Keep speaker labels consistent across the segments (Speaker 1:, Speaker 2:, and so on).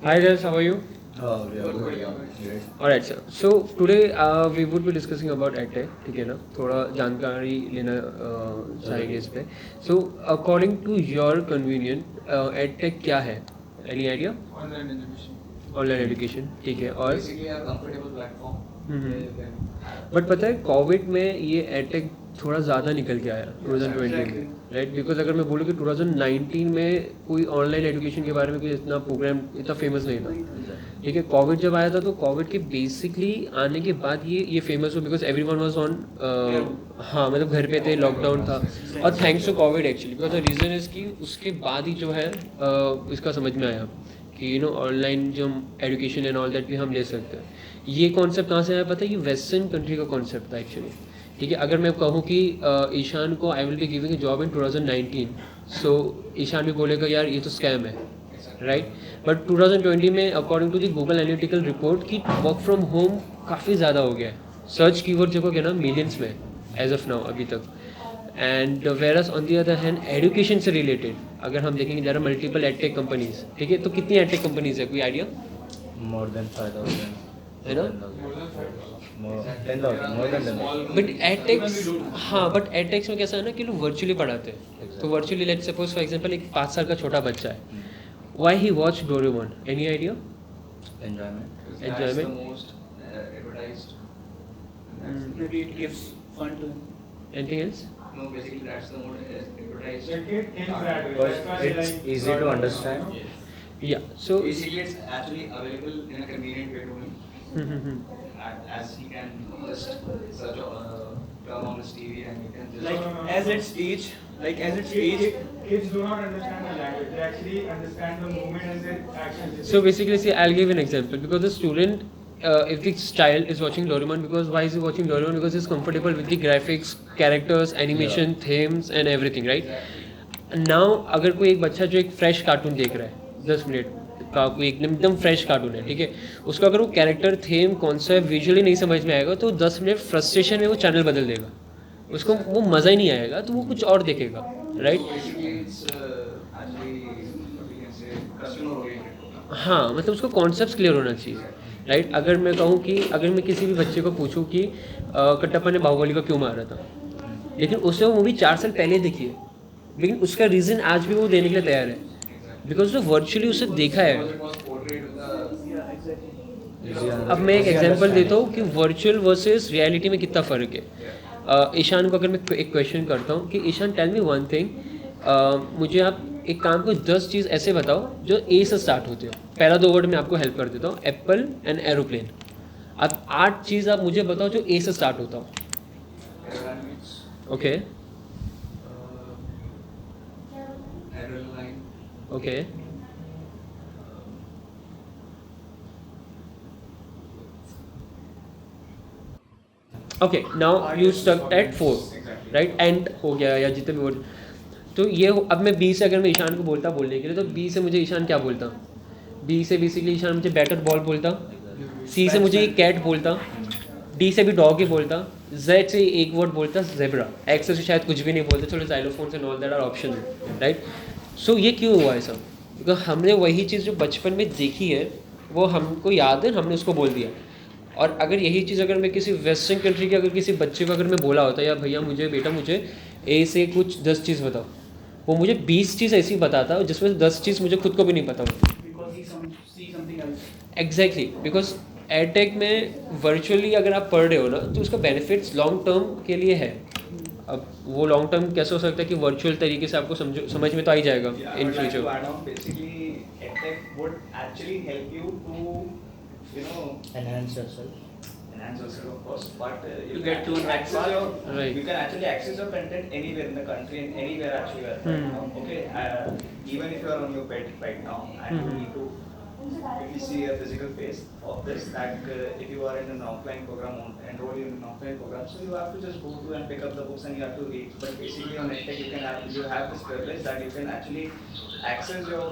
Speaker 1: Hi guys, how are you?
Speaker 2: We are good. Great.
Speaker 1: Alright sir. So today we would be discussing about EdTech, ठीक है ना? थोड़ा जानकारी लेना चाहेंगे इस पे. So according to your convenient, EdTech क्या है? Any idea?
Speaker 3: Online education.
Speaker 1: Online education, ठीक है. और
Speaker 3: Basically a comfortable platform. where you can-
Speaker 1: but पता है कोविड में ये एडटेक थोड़ा ज़्यादा निकल के आया 2020 में, राइट? बिकॉज अगर मैं बोलूँ कि 2019 में कोई ऑनलाइन एजुकेशन के बारे में कोई इतना प्रोग्राम इतना फेमस नहीं था, ठीक है. कोविड जब आया था तो कोविड के बेसिकली आने के बाद ये फेमस हुआ बिकॉज एवरीवन वाज ऑन, हाँ मतलब घर पे थे, लॉकडाउन था. और thanks to covid actually, because the reason is कि उसके बाद ही जो है इसका समझ में आया कि ऑनलाइन जो एजुकेशन एंड ऑल दैट भी हम ले सकते हैं. ये कॉन्सेप्ट कहाँ से आया पता है? ये वेस्टर्न कंट्री का कॉन्सेप्ट था एक्चुअली, ठीक है. अगर मैं कहूँ कि ईशान को I will be giving a job in 2019, सो ईशान भी बोलेगा यार ये तो स्कैम है, राइट? बट 2020 में according to the Google analytical report की वर्क फ्रॉम होम काफ़ी ज़्यादा हो गया है. सर्च कीवर्ड देखो क्या ना, मिलियंस में एज ऑफ नाउ अभी तक. And whereas on the other hand education से रिलेटेड अगर हम देखेंगे there are multiple edtech companies, ठीक है. तो कितनी एडटेक कंपनीज है, कोई आइडिया
Speaker 2: More than 5,000.
Speaker 1: है ना?
Speaker 2: More 10,000. More than 10,000.
Speaker 1: बट एडटेक्स, हाँ बट एडटेक्स में कैसा है ना कि लोग वर्चुअली पढ़ाते हैं. तो virtually let suppose for example एक 5 साल का छोटा बच्चा है, why he watch Doraemon, any idea?
Speaker 2: Enjoyment.
Speaker 3: Because that's
Speaker 1: Enjoyment.
Speaker 3: the most advertised.
Speaker 4: Maybe it gives fun to him.
Speaker 1: Anything else?
Speaker 3: No, basically that's the most advertised.
Speaker 5: The kid thinks that way.
Speaker 2: Because
Speaker 5: That's why they
Speaker 2: it's
Speaker 5: like
Speaker 2: easy to understand.
Speaker 1: या सो
Speaker 3: Basically, it's actually available in a convenient way to him, as he can just search turn on his TV and he can just.
Speaker 4: Like as its age,
Speaker 5: Kids do not understand the language. They actually understand the movement and the actions.
Speaker 1: So basically, see, I'll give an example. Because the student, if the child is watching Doraemon, because why is he watching Doraemon? Because he's comfortable with the graphics, characters, animation, themes, and everything, right? Now, अगर कोई एक बच्चा जो एक fresh cartoon देख रहा है 10 minute का, कोई एकदम फ्रेश कार्टून है, ठीक है, उसको अगर वो कैरेक्टर, थीम, कॉन्सेप्ट विजुअली नहीं समझ में आएगा तो 10 मिनट फ्रस्ट्रेशन में वो चैनल बदल देगा. उसको वो मज़ा ही नहीं आएगा तो वो कुछ और देखेगा, right?
Speaker 3: Basically, it's actually what we can say customer oriented.
Speaker 1: हाँ मतलब उसको कॉन्सेप्ट क्लियर होना चाहिए, राइट? अगर मैं कहूँ कि अगर मैं किसी भी बच्चे को पूछूँ कि कटप्पा ने बाहुबली को क्यों मारा था, लेकिन उसने वो मूवी 4 साल पहले देखी है, लेकिन उसका रीज़न आज भी वो देने के लिए तैयार है बिकॉज वो वर्चुअली उसे देखा है.
Speaker 3: Because it was portrayed with the
Speaker 2: Easy
Speaker 1: अब मैं एक
Speaker 2: easy
Speaker 1: एग्जांपल
Speaker 2: understand.
Speaker 1: देता हूँ कि वर्चुअल वर्सेस रियलिटी में कितना फ़र्क है. ईशान को अगर मैं एक क्वेश्चन करता हूँ कि Ishan tell me one thing, मुझे आप एक काम को 10 चीज़ ऐसे बताओ जो ए से स्टार्ट होते हो. पहला 2 वर्ड मैं आपको हेल्प कर देता हूँ, एप्पल एंड एरोप्लेन. अब 8 चीज़ आप मुझे बताओ जो ए से स्टार्ट होता हो.
Speaker 3: pyramids,
Speaker 1: okay
Speaker 3: airline,
Speaker 1: okay okay now you stuck at 4, right? And हो गया या जितने भी वर्ड. तो ये अब मैं बी से अगर मैं ईशान को बोलता बोलने के लिए, तो बी से मुझे ईशान क्या बोलता? बी से बेसिकली ईशान मुझे बैटर बॉल बोलता. सी से मुझे कैट बोलता. डी से भी डॉग ही बोलता. जेड से एक वर्ड बोलता जेब्रा. एक्स से शायद कुछ भी नहीं बोलते, चलो जाइलोफोन से all that are option, right? So ये क्यों हुआ ऐसा? बिकॉज हमने वही चीज़ जो बचपन में देखी है वो हमको याद है, हमने उसको बोल दिया. और अगर यही चीज़ अगर मैं किसी वेस्टर्न कंट्री के अगर किसी बच्चे को अगर मैं बोला होता या भैया मुझे बेटा मुझे ए से कुछ 10 चीज़ बताओ, वो मुझे 20 चीज़ ऐसी बताता जिसमें से 10 चीज़ मुझे खुद को भी नहीं पता होती.
Speaker 4: because he see something else.
Speaker 1: Exactly, because edtech में वर्चुअली अगर आप पढ़ रहे हो ना तो उसका बेनिफिट्स लॉन्ग टर्म के लिए है. अब वो लॉन्ग टर्म कैसे हो सकता है कि वर्चुअल तरीके से आपको समझ में तो आ ही जाएगा इन
Speaker 6: I would like to
Speaker 1: future.
Speaker 6: add on, basically, EdTech would actually help you to,
Speaker 2: Enhance yourself.
Speaker 6: enhance yourself, of course, but
Speaker 4: You get to know
Speaker 6: access
Speaker 4: part.
Speaker 6: your,
Speaker 1: Right.
Speaker 6: you can actually access your content anywhere in the country and anywhere actually you are right now. Okay, even if you are on your bed right now and you need to quickly see a physical face of this, that if you are in an offline program, enroll in an offline program, so you have to just go to and pick up the books and you have to read. But basically on EdTech you have this privilege that you can actually access your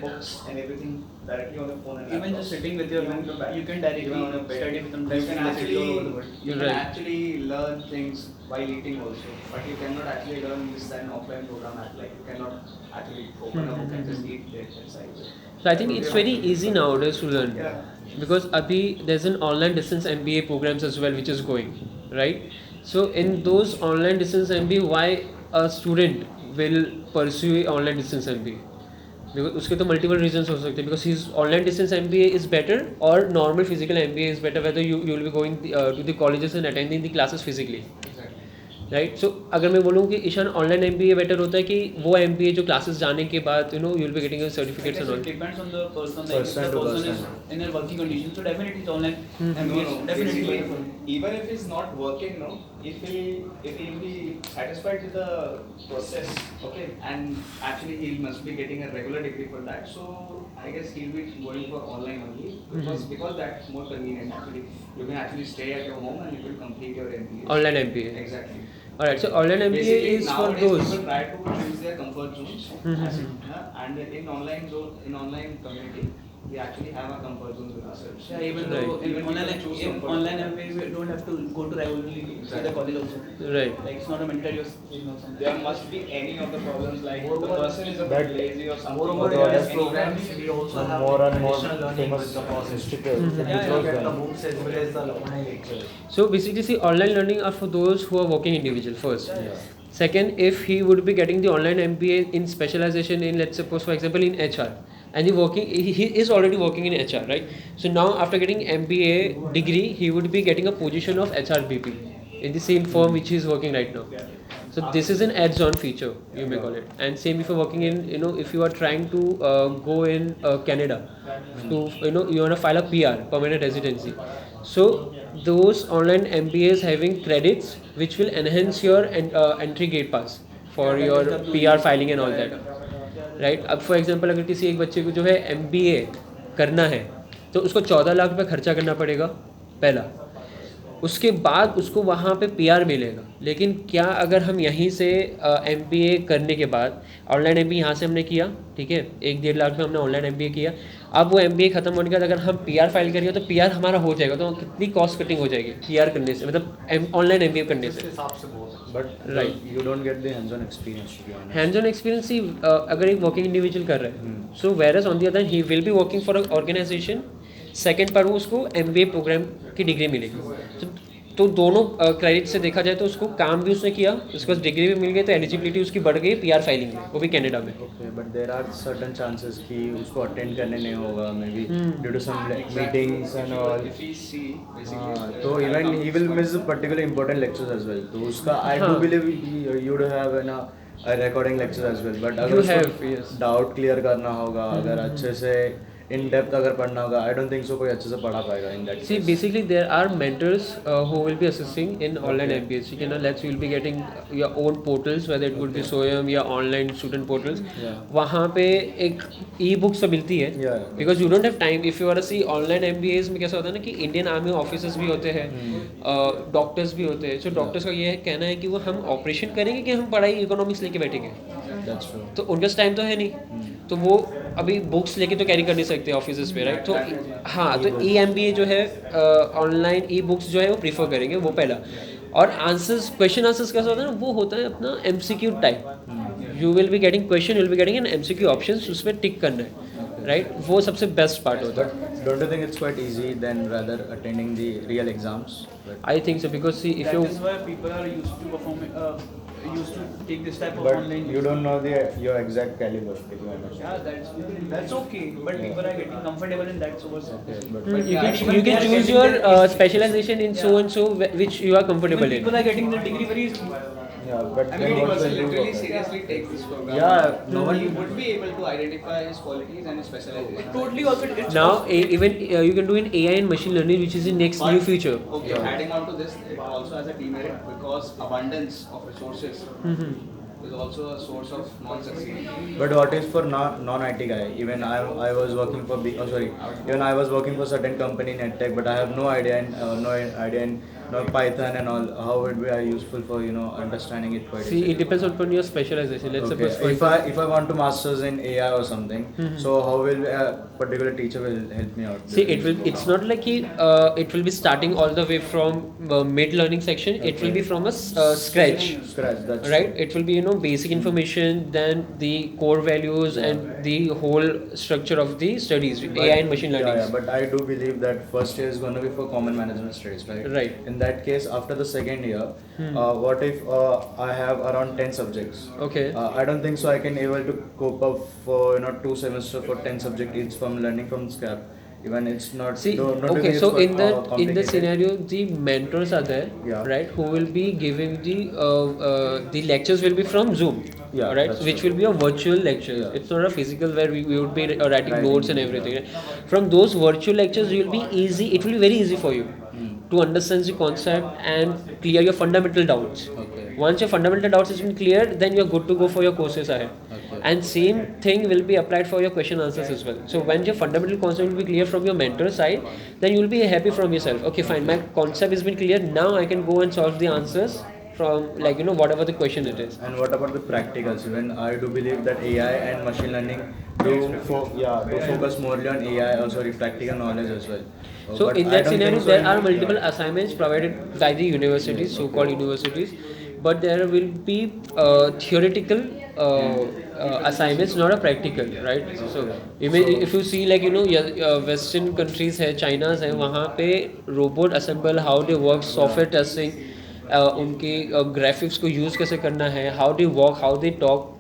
Speaker 6: books and everything directly on your phone and
Speaker 4: Even
Speaker 6: laptop.
Speaker 4: just sitting with your
Speaker 6: Even
Speaker 4: phone,
Speaker 6: on your bed.
Speaker 4: you can directly
Speaker 6: Even on your bed.
Speaker 4: study with them.
Speaker 6: You can actually
Speaker 1: You're
Speaker 6: you can
Speaker 1: right.
Speaker 6: actually learn things while eating also. But you cannot actually learn this an offline program. Like you cannot actually open a book and just eat it inside.
Speaker 1: So I think it's very easy nowadays to learn.
Speaker 6: Yeah.
Speaker 1: Because abhi there's an online distance MBA programs as well which is going, right? So in those online distance MBA, why a student will pursue online distance MBA? Because उसके तो multiple reasons हो सकते हैं. Because his online distance MBA is better or normal physical MBA is better, whether you will be going to the colleges and attending the classes physically. Right. So अगर मैं बोलूँ कि Ishan online MBA better होता है कि वो MBA जो classes जाने के बाद you will be getting a certificates and all.
Speaker 4: It depends on the person. Like if the person is in a working condition, so definitely it's online. MBA is definitely
Speaker 6: Basically,
Speaker 4: better.
Speaker 6: even if he's not working, no, if he'll be satisfied with the process, okay, and actually he must be getting a regular degree for that. So I guess he'll be going for online only because that's more convenient. Actually, you can actually stay at your home and you will complete your MBA.
Speaker 1: Online MBA.
Speaker 6: Exactly.
Speaker 1: Alright, so online MBA
Speaker 6: Basically,
Speaker 1: is for
Speaker 6: nowadays
Speaker 1: those.
Speaker 6: people try to choose their comfort zones, and in online community, we actually have our comfort zones with ourselves.
Speaker 4: Yeah, even
Speaker 1: Right.
Speaker 4: though in
Speaker 6: Even we
Speaker 4: online,
Speaker 6: can choose
Speaker 4: in
Speaker 6: comfort.
Speaker 4: online MBA, we don't have to go to regularly to the college also.
Speaker 1: Right.
Speaker 4: Like it's not a mandatory or something.
Speaker 6: There must be any of the problems like the person is a
Speaker 2: But
Speaker 6: bit lazy or something.
Speaker 7: Moreover,
Speaker 6: or
Speaker 7: in
Speaker 6: there
Speaker 7: this
Speaker 6: is
Speaker 7: program,
Speaker 6: any-
Speaker 7: we also have
Speaker 2: more and more
Speaker 7: additional learning
Speaker 2: famous
Speaker 7: with the process.
Speaker 2: institutes.
Speaker 4: Yeah,
Speaker 7: You
Speaker 2: because
Speaker 7: get the
Speaker 2: then-
Speaker 7: books as well as the online lectures.
Speaker 1: So basically, see, online learning are for those who are working individual first.
Speaker 2: Yeah.
Speaker 1: Second, if he would be getting the online MBA in specialization in, let's suppose, for example, in HR, and he is already working in HR, right? So now after getting MBA degree, he would be getting a position of HRBP in the same firm which he is working right now. So this is an adds-on feature, you may call it. And same if you're working in, if you are trying to go in Canada, to you want to file a PR, permanent residency. So those online MBAs having credits which will enhance your entry gate pass for your PR filing and all that. Right. अब for example अगर किसी एक बच्चे को जो है MBA करना है तो उसको 14 लाख रुपए खर्चा करना पड़ेगा पहला. उसके बाद उसको वहाँ पे PR मिलेगा. लेकिन क्या अगर हम यहीं से MBA करने के बाद ऑनलाइन MBA यहाँ से हमने किया, ठीक है, 1-1.5 लाख में हमने ऑनलाइन MBA किया, अब वो MBA खत्म होने के बाद अगर हम PR फाइल करेंगे तो PR हमारा हो जाएगा, तो कितनी कॉस्ट कटिंग हो जाएगी PR करने से, मतलब ऑनलाइन MBA करने से.
Speaker 2: But
Speaker 1: Right.
Speaker 2: you don't get the hands-on experience, to be honest.
Speaker 1: Hands on experience ही अगर एक वर्किंग इंडिविजुअल कर रहा है, so whereas on the other he will be working for a organisation. Second पर वो उसको MBA प्रोग्राम की डिग्री मिलेगी. तो दोनों क्रेडिट से देखा जाए तो उसको काम भी उसने किया, उसके पास डिग्री भी मिल गई, तो एलिजिबिलिटी उसकी बढ़ गई PR फाइलिंग में, वो भी कनाडा में.
Speaker 2: Okay, but there are certain chances कि उसको अटेंड करने नहीं होगा, maybe due to some meetings and all.
Speaker 6: If we see basically.
Speaker 2: हाँ, तो even he will miss particular important lectures as well. तो उसका I do
Speaker 1: हाँ.
Speaker 2: believe you do have a recording lecture as well. But अगर
Speaker 1: You have,
Speaker 2: उसको
Speaker 1: yes.
Speaker 2: doubt clear करना होगा, अगर अच्छे से in depth अगर पढ़ना होगा, I don't think so कोई अच्छे से पढ़ा पाएगा in that
Speaker 1: See,
Speaker 2: case.
Speaker 1: basically there are mentors who will be assisting in online MBAs. You know, let's you'll be getting your own portals, whether it would be SOYM या online student portals.
Speaker 2: Yeah.
Speaker 1: वहाँ पे एक e-book सब मिलती है.
Speaker 2: Yeah.
Speaker 1: Because you don't have time. If you are to see online MBAs में कैसा होता है ना कि इंडियन आर्मी ऑफिसर्स भी होते हैं, डॉक्टर्स भी होते हैं. So डॉक्टर्स का ये कहना है कि वो हम ऑपरेशन करेंगे कि हम पढ़ाई इकोनॉमिक्स लेके बैठेंगे.
Speaker 2: That's true.
Speaker 1: तो उनके पास टाइम तो है नहीं, तो वो अभी बुक्स लेके तो कैरी कर नहीं सकते ऑफिस पे, राइट. तो हाँ, तो MBA जो है ऑनलाइन बुक्स जो है वो प्रीफर करेंगे, वो पहला. और आंसर्स, क्वेश्चन आंसर्स कैसा होता है ना, वो होता है अपना MCQ type. You will be getting question, you will be getting an MCQ options, उसमें टिक करना है, राइट. वो सबसे बेस्ट पार्ट होता है.
Speaker 2: But don't you think it's quite easy than rather attending the real exams? But,
Speaker 1: I think so, because see if
Speaker 4: That
Speaker 1: you
Speaker 4: is why people are used to performing, used to take this type of
Speaker 2: but
Speaker 4: online.
Speaker 2: you don't know your exact caliber, to be honest.
Speaker 4: Yeah, that's okay. But people are getting comfortable in that, so what's
Speaker 2: Okay, but
Speaker 1: you can choose your specialization in so and so which you are comfortable in.
Speaker 4: People are getting the degree very easily.
Speaker 2: yeah, but
Speaker 6: I
Speaker 2: then
Speaker 6: mean,
Speaker 2: what
Speaker 6: person
Speaker 2: will you
Speaker 6: literally
Speaker 2: work?
Speaker 6: seriously take this program.
Speaker 2: Yeah, no one
Speaker 6: He would be able to identify his qualities and his specialization.
Speaker 4: Totally also. It's
Speaker 1: Now even you can do in AI and machine learning, which is the next new future.
Speaker 6: Okay, adding on to this, it also has a demerit because abundance of resources is also a source of non-succeeding.
Speaker 2: But what is for non-IT guy? Even I was working for even I was working for certain company in EdTech, but I have no idea in Python and all, how would be useful for understanding it quite
Speaker 1: See,
Speaker 2: easily?
Speaker 1: it depends upon your specialization. Let's
Speaker 2: Okay.
Speaker 1: suppose for
Speaker 2: If I want to masters in AI or something, so how will a particular teacher will help me out?
Speaker 1: See, it will. It's not like it will be starting all the way from mid learning section. It will be from a scratch,
Speaker 2: Scratch. That's
Speaker 1: right? It will be basic information, then the core values and the whole structure of the studies, AI and machine learning.
Speaker 2: Yeah, but I do believe that first year is going to be for common management studies, right?
Speaker 1: Right.
Speaker 2: In that case, after the second year, what if I have around 10 subjects?
Speaker 1: Okay.
Speaker 2: I don't think so. I can able to cope up for 2 semesters for 10 subjects each from learning from scratch. Even it's not.
Speaker 1: See,
Speaker 2: don't
Speaker 1: okay,
Speaker 2: think
Speaker 1: so
Speaker 2: it's
Speaker 1: in that
Speaker 2: complicated.
Speaker 1: scenario, the mentors are there,
Speaker 2: Yeah.
Speaker 1: right? Who will be giving the lectures will be from Zoom,
Speaker 2: Yeah,
Speaker 1: right?
Speaker 2: that's
Speaker 1: Which
Speaker 2: true.
Speaker 1: will be a virtual lecture.
Speaker 2: Yeah.
Speaker 1: It's not a physical where we would be writing
Speaker 2: Writing,
Speaker 1: notes and everything. From those virtual lectures, you will be easy. It will be very easy for you to understand the concept and clear your fundamental doubts.
Speaker 2: Okay.
Speaker 1: Once your fundamental doubts has been cleared, then you're good to go for your courses ahead.
Speaker 2: Okay.
Speaker 1: And same thing will be applied for your question answers as well. So when your fundamental concept will be clear from your mentor side, then you will be happy from yourself. Okay, fine, my concept has been clear. Now I can go and solve the answers from whatever the question it is.
Speaker 2: And what about the practicals? When I do believe that AI and machine learning do focus morely on AI, or sorry, practical knowledge as well.
Speaker 1: So
Speaker 2: But
Speaker 1: in
Speaker 2: I
Speaker 1: that
Speaker 2: don't
Speaker 1: scenario,
Speaker 2: think so
Speaker 1: there
Speaker 2: in-
Speaker 1: are multiple
Speaker 2: yeah.
Speaker 1: assignments provided by the universities, so-called universities, but there will be theoretical assignments, not a practical, right? So if you see Western countries है, China's है, वहाँ पे robot assemble, how they work, software testing, उनके graphics को use कैसे करना है, how they walk, how they talk,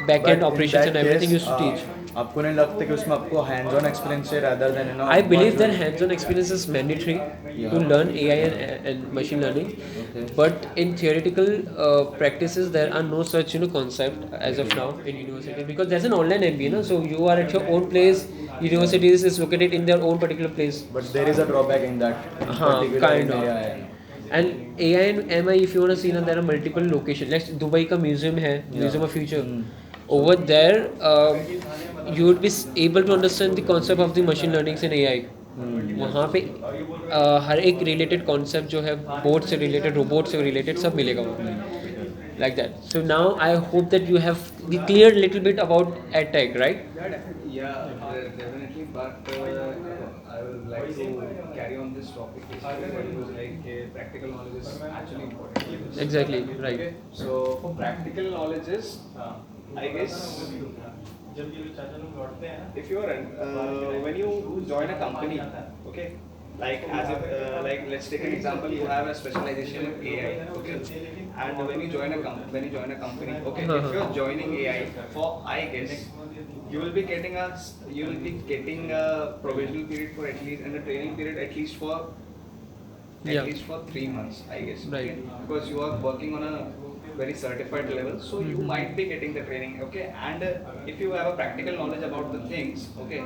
Speaker 1: back
Speaker 2: But
Speaker 1: end
Speaker 2: in
Speaker 1: operations
Speaker 2: that
Speaker 1: and everything
Speaker 2: case,
Speaker 1: used to teach.
Speaker 2: आपको नहीं लगता कि उसमें आपको hands on experience है rather than
Speaker 1: I believe that hands-on experience is mandatory to learn AI and machine learning.
Speaker 2: Okay.
Speaker 1: But in theoretical practices, there are no such concept as of now in university, because there's an online MBA, no? So you are at your own place. Universities is located in their own particular place.
Speaker 2: But there is a drawback in that. particular
Speaker 1: Kind
Speaker 2: in
Speaker 1: of.
Speaker 2: AI.
Speaker 1: And AI and MI, if you want to see, there are multiple locations. Like Dubai ka museum hai, Museum of Future. Over there, you would be able to understand the concept of the machine learning and AI. वहाँ पे हर एक related concept जो है board से related robot से related सब मिलेगा वहाँ like that. So now I hope that you have cleared a little bit about EdTech, right?
Speaker 3: Yeah, definitely. But I would like to carry on this topic. Basically, what it was like practical knowledge is actually important.
Speaker 1: Exactly, right.
Speaker 3: Okay, so for practical knowledges, I guess if you are when you join a company, okay, like as if like let's take an example, you have a specialization in AI, okay, and when you join a company, okay, if you are joining AI, for I guess you will be getting a provisional period for at least, and a training period at least for
Speaker 1: Yeah.
Speaker 3: 3 months, I guess.
Speaker 1: Right.
Speaker 3: Okay? Because you are working on a very certified level, so you might be getting the training, okay? And if you have a practical knowledge about the things, okay,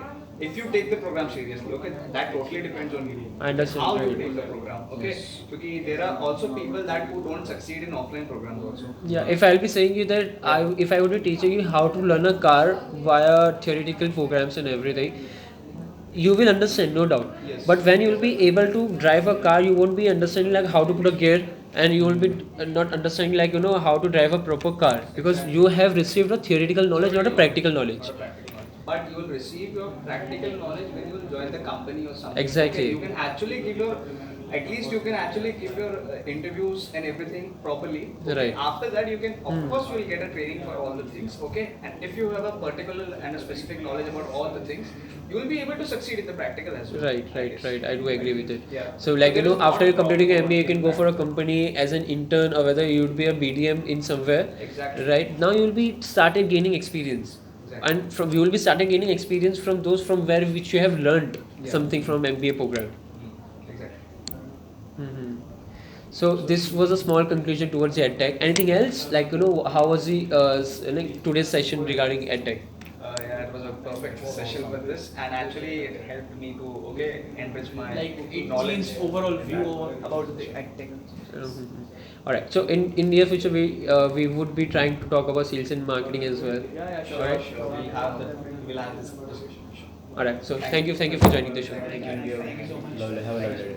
Speaker 3: if you take the program seriously, okay, that totally depends on you.
Speaker 1: I understand,
Speaker 3: How you
Speaker 1: right.
Speaker 3: take the program, okay? Because there are also people that who don't succeed in offline programs also.
Speaker 1: Yeah, if I'll be saying you that if I would be teaching you how to learn a car via theoretical programs and everything, you will understand, no doubt.
Speaker 3: Yes.
Speaker 1: But when you will be able to drive a car, you won't be understanding like how to put a gear, and you will be not understanding like how to drive a proper car, because you have received a theoretical knowledge, not a practical knowledge.
Speaker 3: But you will receive your practical knowledge when you will join the company or something.
Speaker 1: Exactly.
Speaker 3: Okay, you can actually give your, at least you can actually give your interviews and everything properly. Okay.
Speaker 1: Right.
Speaker 3: After that, you can, of course, you will get a training for all the things. Okay. And if you have a particular and a specific knowledge about all the things, you will be able to succeed in the practical as well.
Speaker 1: Right.
Speaker 3: I guess.
Speaker 1: I do agree with it.
Speaker 3: Yeah.
Speaker 1: So like
Speaker 3: There is
Speaker 1: after
Speaker 3: not
Speaker 1: completing
Speaker 3: a
Speaker 1: MBA, you can go for a company as an intern, or whether you would be a BDM in somewhere.
Speaker 3: Exactly.
Speaker 1: Right. Now you will be started gaining experience.
Speaker 3: Exactly.
Speaker 1: And you will be starting gaining experience from those from where which you have learned something from MBA program.
Speaker 3: Exactly.
Speaker 1: So this was a small conclusion towards the EdTech. Anything else? Like how was the today's session regarding EdTech?
Speaker 3: Yeah, it was a perfect session with this, and actually it helped me to enrich my
Speaker 4: It
Speaker 3: knowledge.
Speaker 4: means overall view about the EdTech.
Speaker 1: All right. So in near future we would be trying to talk about sales and marketing as well.
Speaker 3: Yeah, sure,
Speaker 1: Right.
Speaker 3: sure. We'll have this discussion. Sure.
Speaker 1: All right. So thank you for joining the show.
Speaker 3: Thank you.
Speaker 2: Lovely. Have a lovely day.